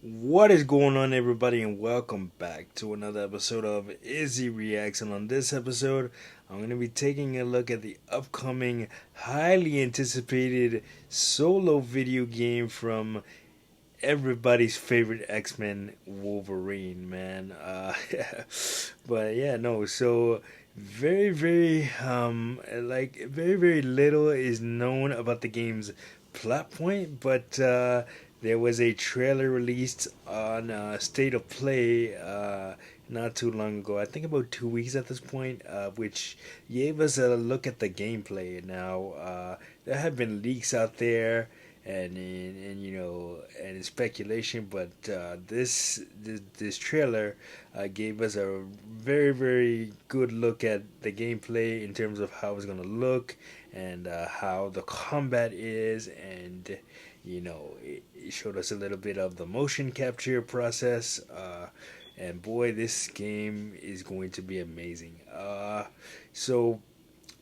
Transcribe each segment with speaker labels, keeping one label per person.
Speaker 1: What is going on, everybody, and welcome back to another episode of Izzy Reacts. And on this episode, I'm going to be taking a look at the upcoming, highly anticipated solo video game from everybody's favorite X-Men, Wolverine, man. But yeah, no. So very little is known about the game's plot point, but there was a trailer released on State of Play not too long ago. I think about 2 weeks at this point, which gave us a look at the gameplay. Now, there have been leaks out there and and speculation, but this trailer gave us a very good look at the gameplay in terms of how it's gonna look and how the combat is, and it showed us a little bit of the motion capture process. And boy, this game is going to be amazing. So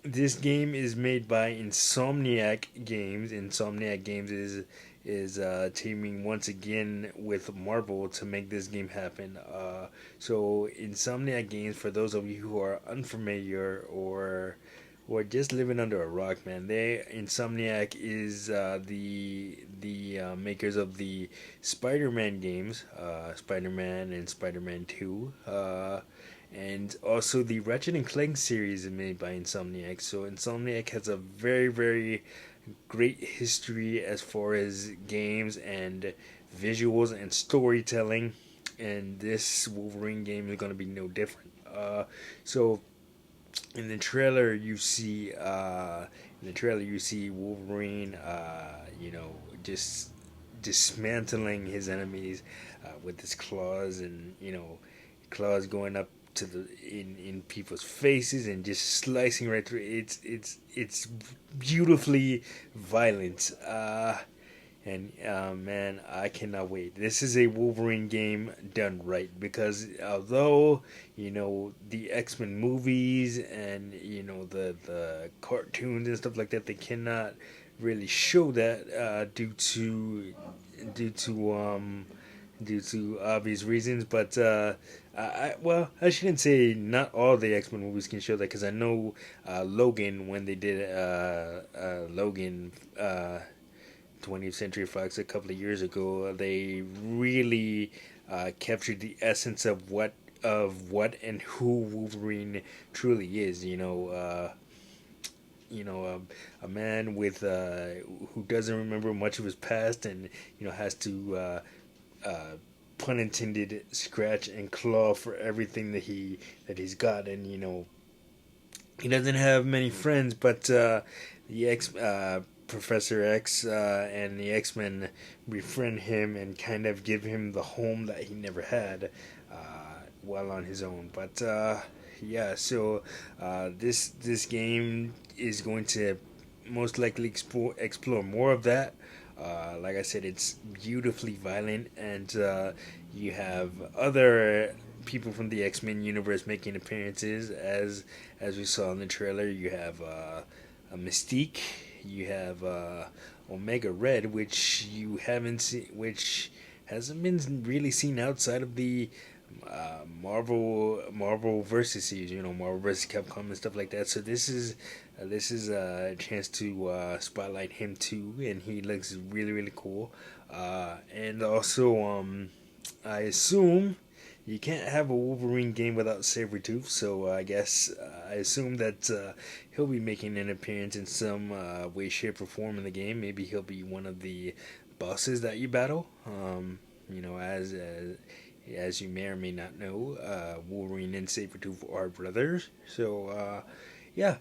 Speaker 1: this game is made by Insomniac Games. Insomniac Games is teaming once again with Marvel to make this game happen. So Insomniac Games, for those of you who are unfamiliar or just living under a rock, man, Insomniac is the makers of the Spider-Man games, Spider-Man and Spider-Man 2. And also the Ratchet and Clank series is made by Insomniac. So Insomniac has a very great history as far as games and visuals and storytelling, and this Wolverine game is going to be no different. So in the trailer you see Wolverine, just dismantling his enemies with his claws, and claws going up to the in people's faces and just slicing right through. It's beautifully violent. And man, I cannot wait. This is a Wolverine game done right, because although the X-Men movies and the cartoons and stuff like that, they cannot really show that due to due to obvious reasons. But I shouldn't say not all the X-Men movies can show that, because I know Logan, when they did Logan. 20th Century Fox a couple of years ago, they really captured the essence of what and who Wolverine truly is. A man with who doesn't remember much of his past, and has to pun intended scratch and claw for everything that he's got, and he doesn't have many friends, but the ex Professor X and the X-Men befriend him and kind of give him the home that he never had while on his own. But yeah, so this game is going to most likely explore more of that. Like I said, it's beautifully violent, and you have other people from the X-Men universe making appearances, as we saw in the trailer. You have a Mystique, you have Omega Red, which you haven't seen, which hasn't been really seen outside of the Marvel versus series, Marvel versus Capcom and stuff like that. So this is a chance to spotlight him too, and he looks really cool. And also, I assume you can't have a Wolverine game without Sabretooth, so I guess I assume that he'll be making an appearance in some way, shape, or form in the game. Maybe he'll be one of the bosses that you battle. As you may or may not know, Wolverine and Sabretooth are brothers. So yeah.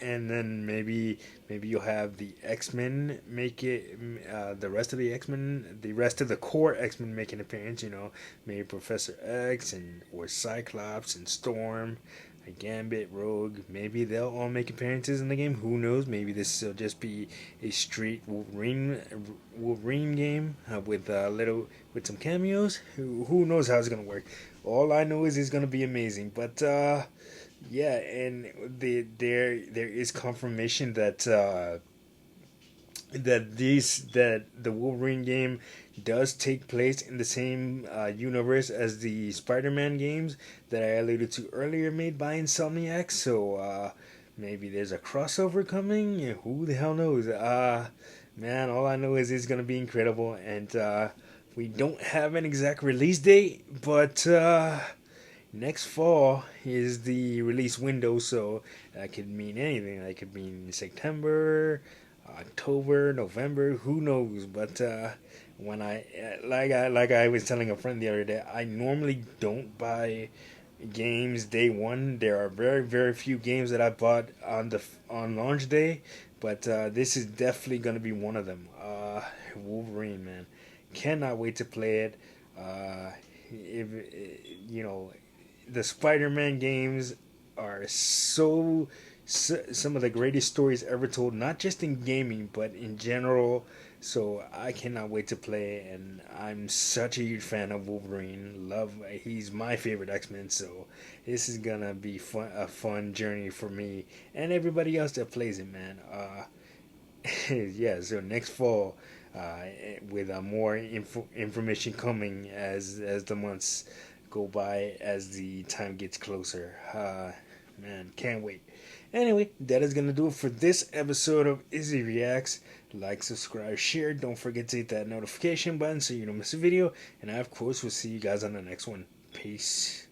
Speaker 1: And then maybe you'll have the X-Men make it, the rest of the core X-Men make an appearance. Maybe Professor X and or Cyclops and Storm, Gambit, Rogue. Maybe they'll all make appearances in the game. Who knows? Maybe this will just be a straight Wolverine game with some cameos. Who knows how it's gonna work? All I know is it's gonna be amazing. But yeah, and there is confirmation that that the Wolverine game does take place in the same universe as the Spider-Man games that I alluded to earlier, made by Insomniac. So maybe there's a crossover coming. Yeah, who the hell knows? Man, all I know is it's gonna be incredible, and we don't have an exact release date, but next fall is the release window, so that could mean anything. That could mean September, October, November, who knows? But when I was telling a friend the other day, I normally don't buy games day one. There are very few games that I bought on launch day, but this is definitely gonna be one of them. Wolverine, man, cannot wait to play it. If you know, the Spider-Man games are some of the greatest stories ever told, not just in gaming but in general. So I cannot wait to play, and I'm such a huge fan of Wolverine. He's my favorite X-Men. So this is gonna be a fun journey for me and everybody else that plays it, man. Yeah. So next fall, uh, with more information coming as the months go by, as the time gets closer. Man, can't wait. Anyway, that is gonna do it for this episode of Izzy Reacts. Like, subscribe, share. Don't forget to hit that notification button so you don't miss a video. And I, of course, will see you guys on the next one. Peace.